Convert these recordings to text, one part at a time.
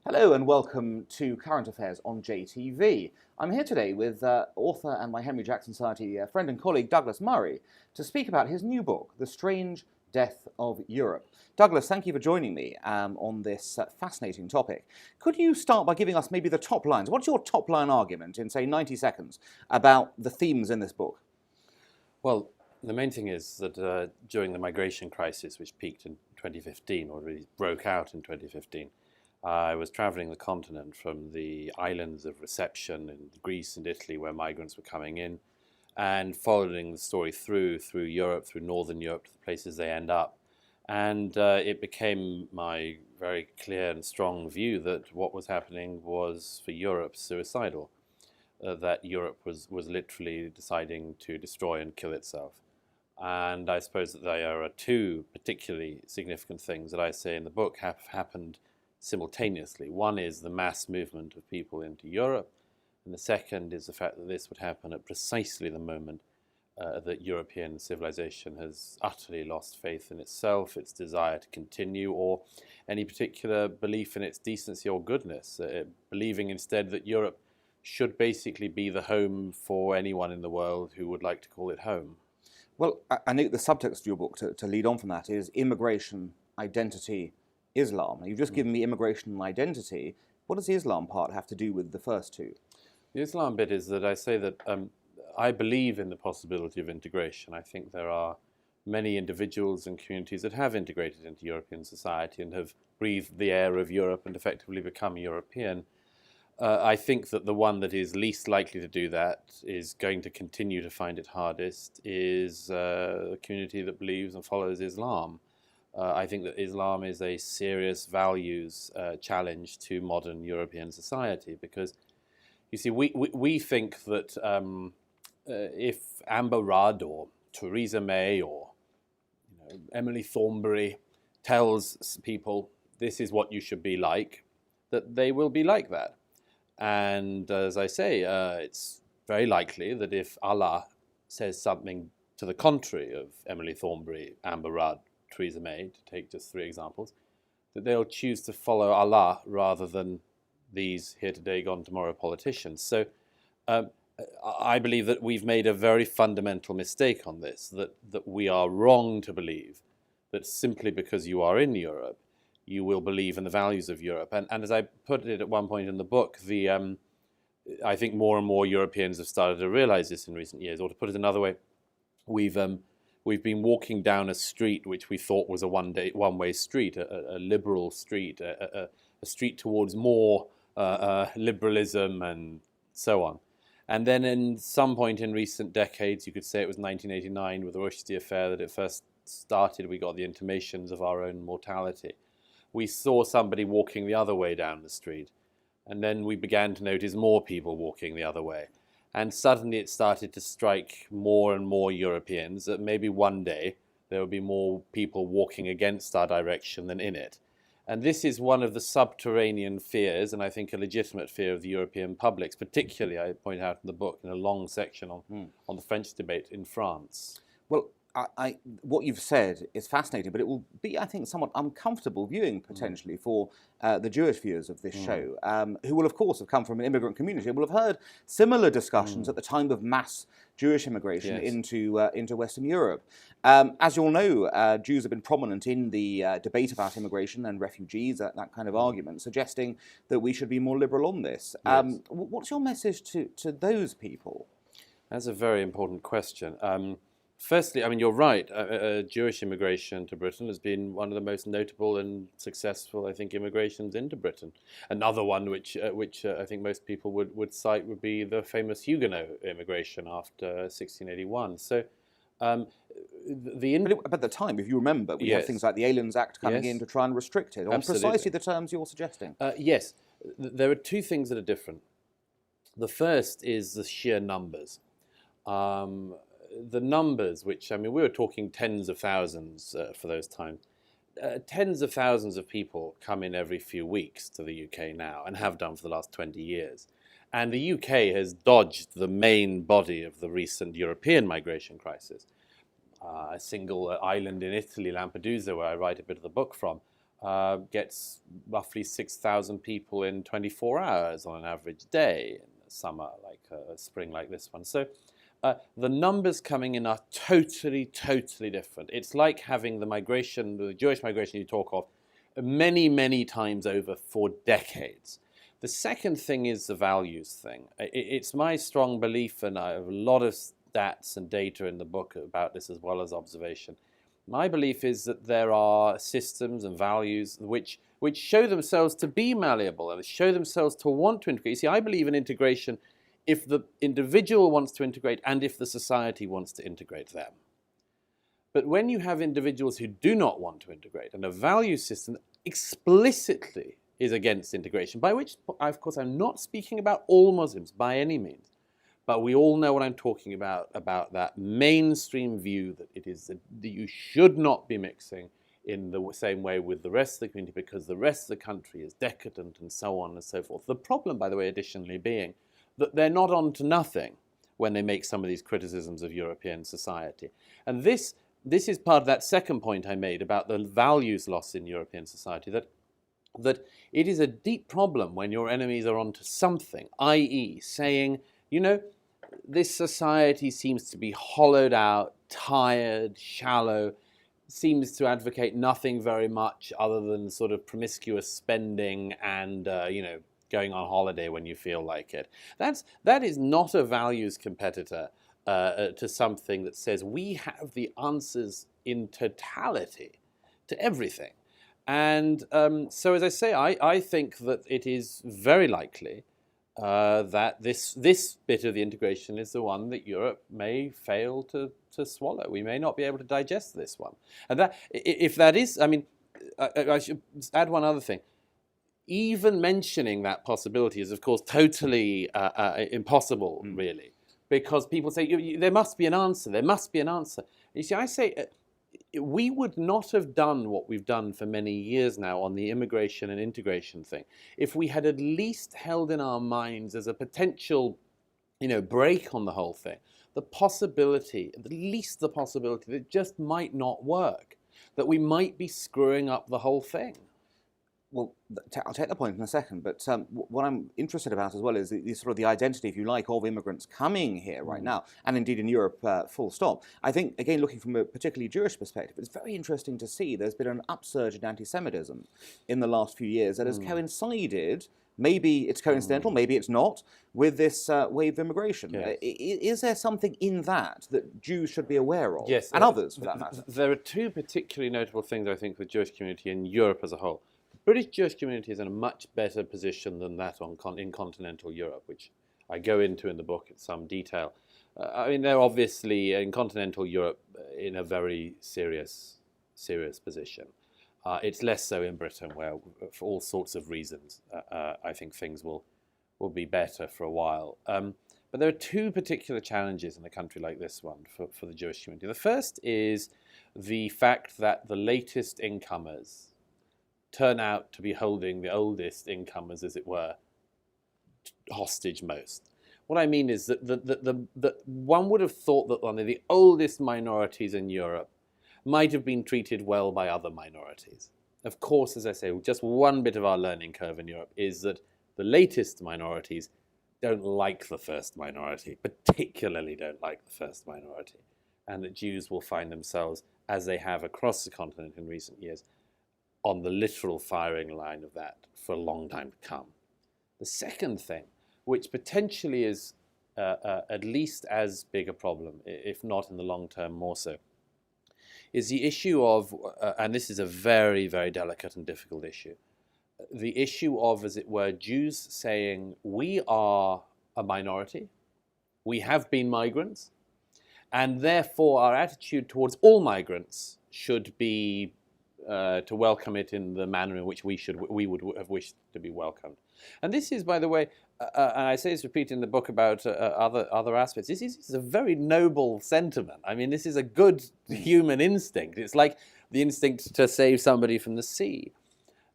Hello and welcome to Current Affairs on JTV. I'm here today with author and my Henry Jackson Society friend and colleague Douglas Murray to speak about his new book, The Strange Death of Europe. Douglas, thank you for joining me on this fascinating topic. Could you start by giving us maybe the top lines? What's your top line argument in, say, 90 seconds about the themes in this book? Well, the main thing is that during the migration crisis, which peaked in 2015, or really broke out in 2015, I was traveling the continent from the islands of reception in Greece and Italy where migrants were coming in, and following the story through Europe, through Northern Europe to the places they end up. And it became my very clear and strong view that what was happening was, for Europe, suicidal. That Europe was literally deciding to destroy and kill itself. And I suppose that there are two particularly significant things that I say in the book have happened simultaneously. One is the mass movement of people into Europe, and the second is the fact that this would happen at precisely the moment that European civilization has utterly lost faith in itself, its desire to continue, or any particular belief in its decency or goodness, believing instead that Europe should basically be the home for anyone in the world who would like to call it home. Well, I know the subtext of your book, to lead on from that, is immigration, identity, Islam. You've just given me immigration and identity. What does the Islam part have to do with the first two? The Islam bit is that I say that I believe in the possibility of integration. I think there are many individuals and communities that have integrated into European society and have breathed the air of Europe and effectively become European. I think that the one that is least likely to do that, is going to continue to find it hardest, is a community that believes and follows Islam. I think that Islam is a serious values challenge to modern European society, because, you see, we think that if Amber Rudd or Theresa May or Emily Thornberry tells people this is what you should be like, that they will be like that. And as I say, it's very likely that if Allah says something to the contrary of Emily Thornberry, Amber Rudd, Theresa May, to take just three examples, that they'll choose to follow Allah rather than these here today, gone tomorrow politicians. So I believe that we've made a very fundamental mistake on this, that we are wrong to believe that simply because you are in Europe, you will believe in the values of Europe. And as I put it at one point in the book, I think more and more Europeans have started to realize this in recent years. Or to put it another way, we've been walking down a street which we thought was a one-way street, a liberal street, a street towards more liberalism and so on. And then in some point in recent decades, you could say it was 1989 with the Rushdie affair that it first started, we got the intimations of our own mortality. We saw somebody walking the other way down the street, and then we began to notice more people walking the other way. And suddenly it started to strike more and more Europeans that maybe one day there would be more people walking against our direction than in it. And this is one of the subterranean fears, and I think a legitimate fear of the European publics, particularly, I point out in the book, in a long section on the French debate in France. Well, what you've said is fascinating, but it will be, I think, somewhat uncomfortable viewing potentially for the Jewish viewers of this show, who will, of course, have come from an immigrant community, will have heard similar discussions at the time of mass Jewish immigration into Western Europe. As you all know, Jews have been prominent in the debate about immigration and refugees, that kind of argument, suggesting that we should be more liberal on this. Yes. What's your message to those people? That's a very important question. Firstly, I mean, you're right. Jewish immigration to Britain has been one of the most notable and successful, I think, immigrations into Britain. Another one which I think most people would cite would be the famous Huguenot immigration after 1681. So, But at the time, if you remember, we had things like the Aliens Act coming in to try and restrict it, on precisely the terms you're suggesting. Yes. There are two things that are different. The first is the sheer numbers. The numbers, which, I mean, we were talking tens of thousands for those times. Tens of thousands of people come in every few weeks to the UK now, and have done for the last 20 years. And the UK has dodged the main body of the recent European migration crisis. A single island in Italy, Lampedusa, where I write a bit of the book from, gets roughly 6,000 people in 24 hours on an average day in the summer, like a spring like this one. So the numbers coming in are totally, totally different. It's like having the migration, the Jewish migration you talk of, many, many times over for decades. The second thing is the values thing. It's my strong belief, and I have a lot of stats and data in the book about this as well as observation. My belief is that there are systems and values which show themselves to be malleable and show themselves to want to integrate. You see, I believe in integration if the individual wants to integrate and if the society wants to integrate them. But when you have individuals who do not want to integrate and a value system that explicitly is against integration, by which, of course, I'm not speaking about all Muslims by any means, but we all know what I'm talking about that mainstream view that it is that you should not be mixing in the same way with the rest of the community because the rest of the country is decadent and so on and so forth. The problem, by the way, additionally being that they're not on to nothing when they make some of these criticisms of European society. And this is part of that second point I made about the values loss in European society, that it is a deep problem when your enemies are onto something, i.e. saying, you know, this society seems to be hollowed out, tired, shallow, seems to advocate nothing very much other than sort of promiscuous spending and, going on holiday when you feel like it. That is not a values competitor to something that says we have the answers in totality to everything. And so, as I say, I think that it is very likely that this bit of the integration is the one that Europe may fail to swallow. We may not be able to digest this one. And that, if that is, I mean, I should add one other thing. Even mentioning that possibility is, of course, totally impossible, really, because people say, there must be an answer, there must be an answer. You see, I say, we would not have done what we've done for many years now on the immigration and integration thing if we had at least held in our minds as a potential, break on the whole thing, the possibility, at least the possibility that it just might not work, that we might be screwing up the whole thing. Well, I'll take the point in a second, but what I'm interested about as well is the sort of the identity, if you like, of immigrants coming here right now, and indeed in Europe, full stop. I think, again, looking from a particularly Jewish perspective, it's very interesting to see there's been an upsurge in anti-Semitism in the last few years that has coincided, maybe it's coincidental, maybe it's not, with this wave of immigration. Yes. Is there something in that Jews should be aware of? Yes, and others, for that matter? There are two particularly notable things, I think, with the Jewish community in Europe as a whole. British Jewish community is in a much better position than that in continental Europe, which I go into in the book in some detail. I mean, they're obviously in continental Europe in a very serious position. It's less so in Britain, where for all sorts of reasons, I think things will be better for a while. But there are two particular challenges in a country like this one for the Jewish community. The first is the fact that the latest incomers turn out to be holding the oldest incomers, as it were, hostage most. What I mean is that one would have thought that one of the oldest minorities in Europe might have been treated well by other minorities. Of course, as I say, just one bit of our learning curve in Europe is that the latest minorities don't like the first minority, particularly don't like the first minority, and that Jews will find themselves, as they have across the continent in recent years, on the literal firing line of that for a long time to come. The second thing, which potentially is at least as big a problem, if not in the long term more so, is the issue of, and this is a very, very delicate and difficult issue, the issue of, as it were, Jews saying, we are a minority, we have been migrants, and therefore our attitude towards all migrants should be to welcome it in the manner in which we would have wished to be welcomed. And this is, by the way, and I say this repeat in the book about other aspects, this is a very noble sentiment. I mean, this is a good human instinct. It's like the instinct to save somebody from the sea.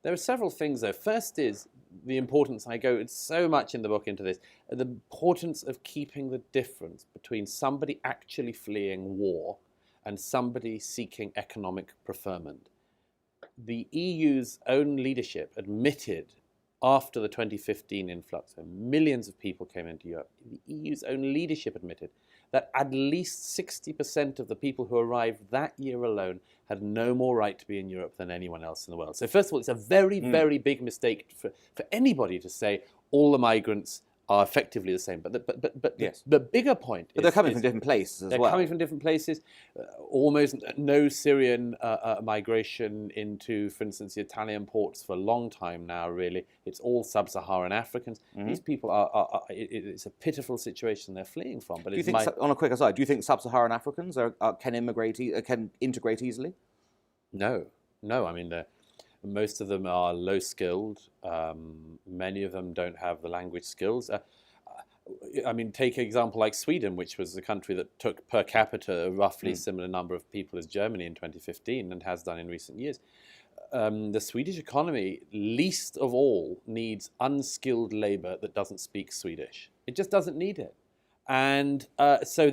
There are several things, though. First is the importance, I go so much in the book into this, the importance of keeping the difference between somebody actually fleeing war and somebody seeking economic preferment. the EU's own leadership admitted after the 2015 influx, when millions of people came into Europe, the EU's own leadership admitted that at least 60% of the people who arrived that year alone had no more right to be in Europe than anyone else in the world. So first of all, it's a very, very big mistake for anybody to say all the migrants are effectively the same. But Yes. the bigger point is... But they're coming from different places as well. They're coming from different places. Almost no Syrian migration into, for instance, the Italian ports for a long time now, really. It's all sub-Saharan Africans. These people it's a pitiful situation they're fleeing from. But do you think, on a quick aside, do you think sub-Saharan Africans can integrate easily? No. I mean, most of them are low-skilled. Many of them don't have the language skills. I mean, take an example like Sweden, which was the country that took per capita a roughly similar number of people as Germany in 2015 and has done in recent years. The Swedish economy, least of all, needs unskilled labor that doesn't speak Swedish. It just doesn't need it. And so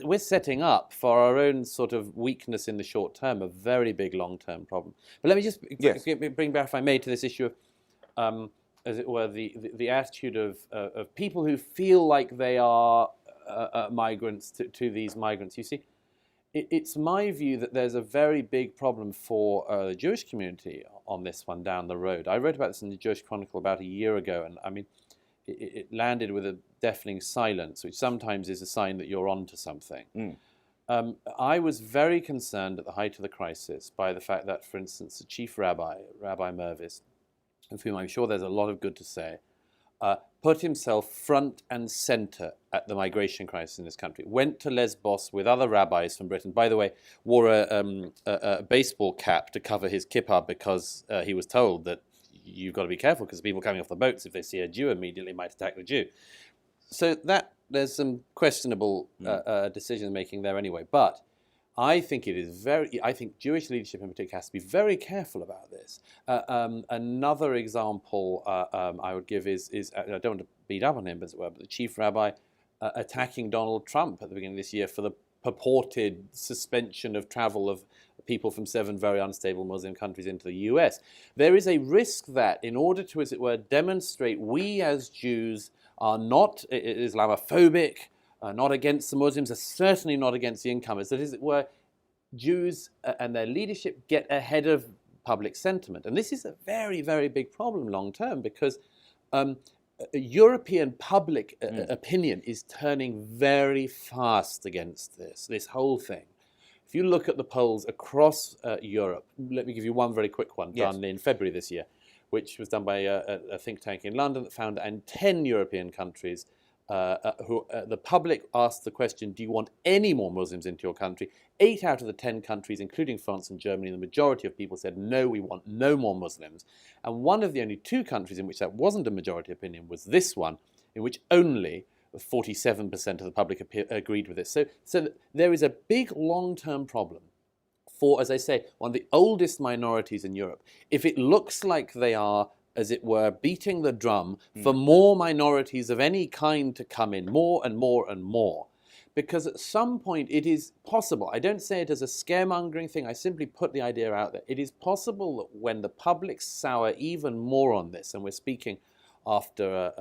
we're setting up for our own sort of weakness in the short term, a very big long-term problem. But let me just bring back, if I may, to this issue of, as it were, the attitude of people who feel like they are migrants to these migrants. You see, it's my view that there's a very big problem for the Jewish community on this one down the road. I wrote about this in the Jewish Chronicle about a year ago, and I mean, it landed with a deafening silence, which sometimes is a sign that you're on to something. I was very concerned at the height of the crisis by the fact that, for instance, the chief rabbi, Rabbi Mervis, of whom I'm sure there's a lot of good to say, put himself front and center at the migration crisis in this country, went to Lesbos with other rabbis from Britain, by the way, wore a baseball cap to cover his kippah because he was told that you've got to be careful because people coming off the boats, if they see a Jew immediately, might attack the Jew. So there's some questionable decision-making there anyway. But I think I think Jewish leadership in particular has to be very careful about this. Another example I would give is I don't want to beat up on him, but the chief rabbi attacking Donald Trump at the beginning of this year for the purported suspension of travel of people from 7 very unstable Muslim countries into the US. There is a risk that in order to, as it were, demonstrate we as Jews are not Islamophobic, not against the Muslims, are certainly not against the incomers, that, as it were, Jews and their leadership get ahead of public sentiment. And this is a very, very big problem long term because European public opinion is turning very fast against this whole thing. If you look at the polls across Europe, let me give you one very quick one done in February this year, which was done by a think tank in London that found that in 10 European countries, the public asked the question, do you want any more Muslims into your country? 8 out of the 10 countries, including France and Germany, the majority of people said, no, we want no more Muslims. And one of the only 2 countries in which that wasn't a majority opinion was this one, in which only 47% of the public agreed with this. So there is a big long-term problem for, as I say, one of the oldest minorities in Europe. If it looks like they are, as it were, beating the drum for more minorities of any kind to come in, more and more and more, because at some point it is possible, I don't say it as a scaremongering thing, I simply put the idea out there, it is possible that when the public sour even more on this, and we're speaking after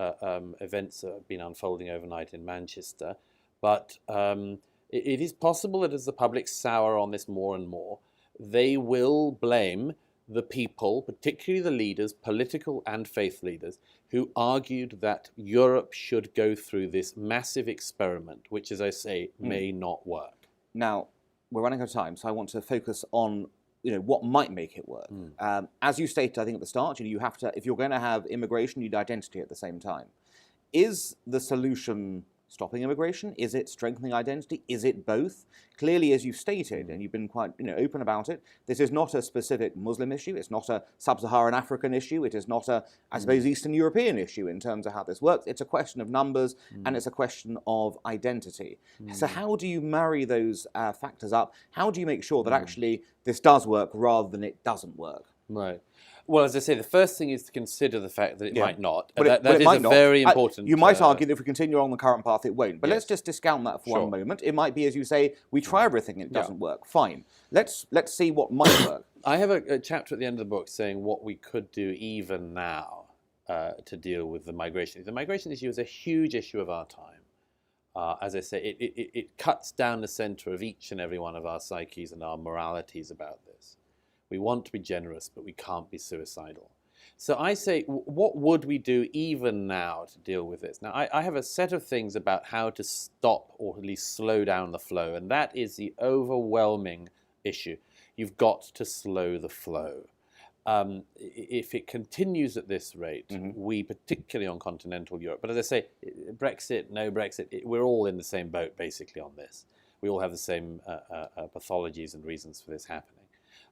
events that have been unfolding overnight in Manchester, but it is possible that as the public sour on this more and more, they will blame the people, particularly the leaders, political and faith leaders, who argued that Europe should go through this massive experiment, which, as I say, may not work. Now, we're running out of time, so I want to focus on what might make it work. As you stated, I think at the start, you have to, if you're going to have immigration, you need identity at the same time. Is the solution stopping immigration? Is it strengthening identity? Is it both? Clearly, as you've stated, and you've been quite open about it, this is not a specific Muslim issue. It's not a sub-Saharan African issue. It is not a, I suppose, Eastern European issue in terms of how this works. It's a question of numbers and it's a question of identity. So how do you marry those factors up? How do you make sure that actually this does work rather than it doesn't work? Right. Well, as I say, the first thing is to consider the fact that it might not. But that it is might a not. very important... You might argue that if we continue on the current path, it won't. But Yes. let's just discount that for Sure. one moment. It might be, as you say, we try everything, it doesn't work. Fine. Let's see what might work. I have a chapter at the end of the book saying what we could do even now to deal with the migration. The migration issue is a huge issue of our time. As I say, it cuts down the center of each and every one of our psyches and our moralities about this. We want to be generous, but we can't be suicidal. So I say, what would we do even now to deal with this? Now, I have a set of things about how to stop or at least slow down the flow, and that is the overwhelming issue. You've got to slow the flow. If it continues at this rate, we, particularly on continental Europe, but as I say, Brexit, no Brexit, we're all in the same boat basically on this. We all have the same pathologies and reasons for this happening.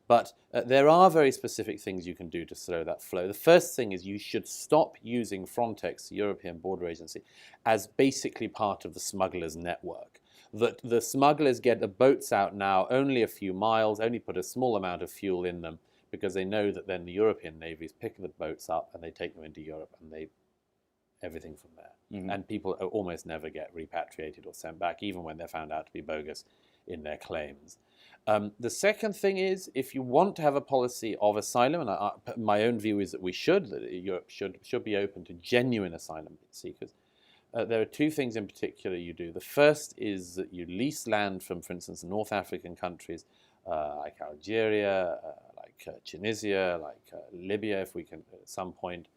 But there are very specific things you can do to slow that flow. The first thing is you should stop using Frontex, the European Border Agency, as basically part of the smugglers' network. That the smugglers get the boats out now only a few miles, only put a small amount of fuel in them, because they know that then the European navies pick the boats up and they take them into Europe and they everything from there. And people almost never get repatriated or sent back, even when they're found out to be bogus in their claims. The second thing is, if you want to have a policy of asylum, and my own view is that Europe should be open to genuine asylum seekers, there are two things in particular you do. The first is that you lease land from, for instance, North African countries like Algeria, like Tunisia, like Libya, if we can at some point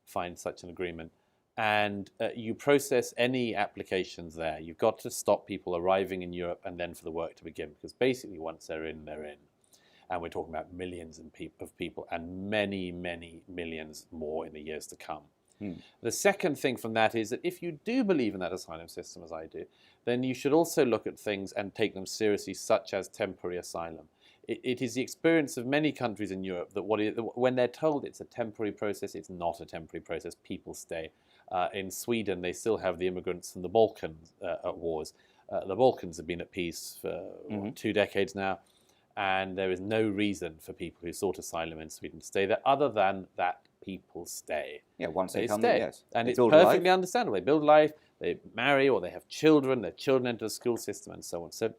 find such an agreement. And you process any applications there. You've got to stop people arriving in Europe and then for the work to begin, because basically once they're in, they're in. And we're talking about millions of people and many, many millions more in the years to come. The second thing from that is that if you do believe in that asylum system, as I do, then you should also look at things and take them seriously, such as temporary asylum. It is the experience of many countries in Europe that when they're told it's a temporary process, it's not a temporary process. People stay. In Sweden, they still have the immigrants from the Balkan wars. The Balkans have been at peace for 2 decades now, and there is no reason for people who sought asylum in Sweden to stay there, other than that people stay. Yeah, once they come, stay. Yes. And it's perfectly understandable. They build life, they marry, or they have children, their children enter the school system, and so on. So,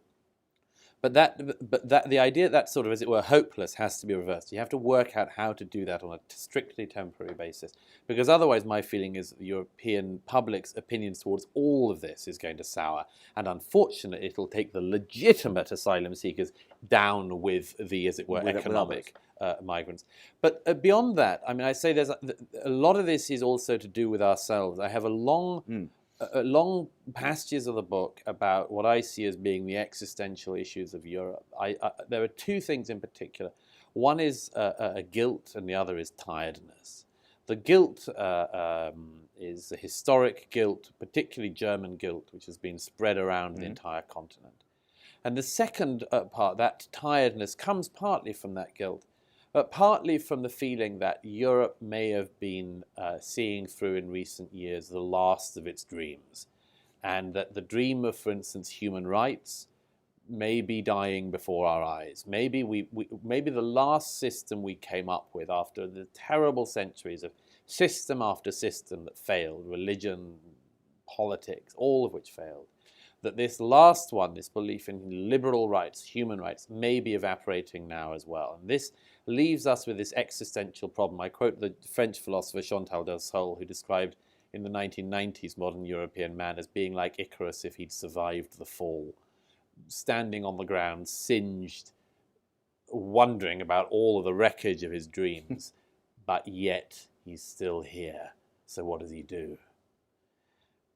but the idea that sort of, as it were, hopeless has to be reversed. You have to work out how to do that on a strictly temporary basis, because otherwise my feeling is that the European public's opinions towards all of this is going to sour, and unfortunately it'll take the legitimate asylum seekers down with the, as it were, economic migrants. But beyond that, I mean, I say there's a lot of this is also to do with ourselves. I have a long passages of the book about what I see as being the existential issues of Europe. There are two things in particular. One is a guilt, and the other is tiredness. The guilt is a historic guilt, particularly German guilt, which has been spread around the entire continent. And the second part, that tiredness, comes partly from that guilt, but partly from the feeling that Europe may have been seeing through in recent years the last of its dreams, and that the dream of, for instance, human rights may be dying before our eyes. Maybe maybe the last system we came up with after the terrible centuries of system after system that failed, religion, politics, all of which failed, that this last one, this belief in liberal rights, human rights, may be evaporating now as well. And this leaves us with this existential problem. I quote the French philosopher Chantal del Sol, who described in the 1990s modern European man as being like Icarus if he'd survived the fall, standing on the ground, singed, wondering about all of the wreckage of his dreams, but yet he's still here. So what does he do?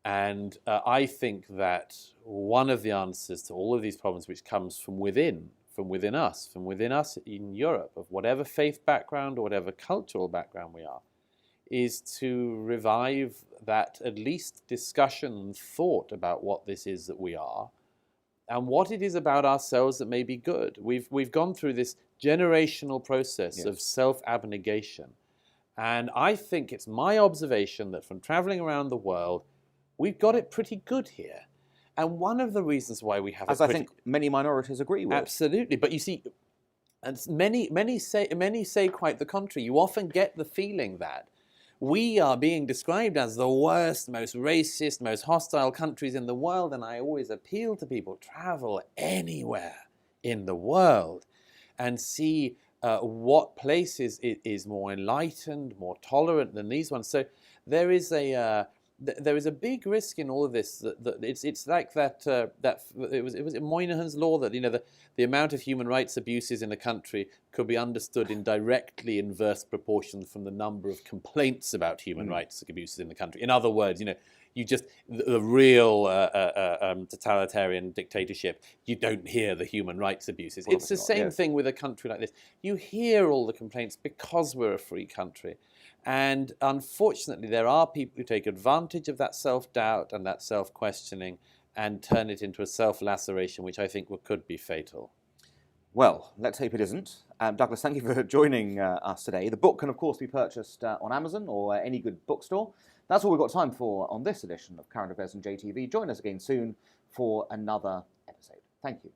And I think that one of the answers to all of these problems, which comes from within us in Europe, of whatever faith background or whatever cultural background we are, is to revive that at least discussion and thought about what this is that we are and what it is about ourselves that may be good. We've gone through this generational process of self-abnegation. And I think it's my observation that from traveling around the world, we've got it pretty good here. And one of the reasons why we have I think many minorities agree with. Absolutely. But you see, And many say quite the contrary. You often get the feeling that we are being described as the worst, most racist, most hostile countries in the world. And I always appeal to people, travel anywhere in the world and see what places it is more enlightened, more tolerant than these ones. So there is a big risk in all of this. That it's like that it was Moynihan's law that the amount of human rights abuses in a country could be understood in directly inverse proportion from the number of complaints about human rights abuses in the country. In other words, the real totalitarian dictatorship, you don't hear the human rights abuses. It's the same thing with a country like this. You hear all the complaints because we're a free country. And unfortunately, there are people who take advantage of that self-doubt and that self-questioning and turn it into a self-laceration, which I think could be fatal. Well, let's hope it isn't. Douglas, thank you for joining us today. The book can, of course, be purchased on Amazon or any good bookstore. That's all we've got time for on this edition of Current Affairs and JTV. Join us again soon for another episode. Thank you.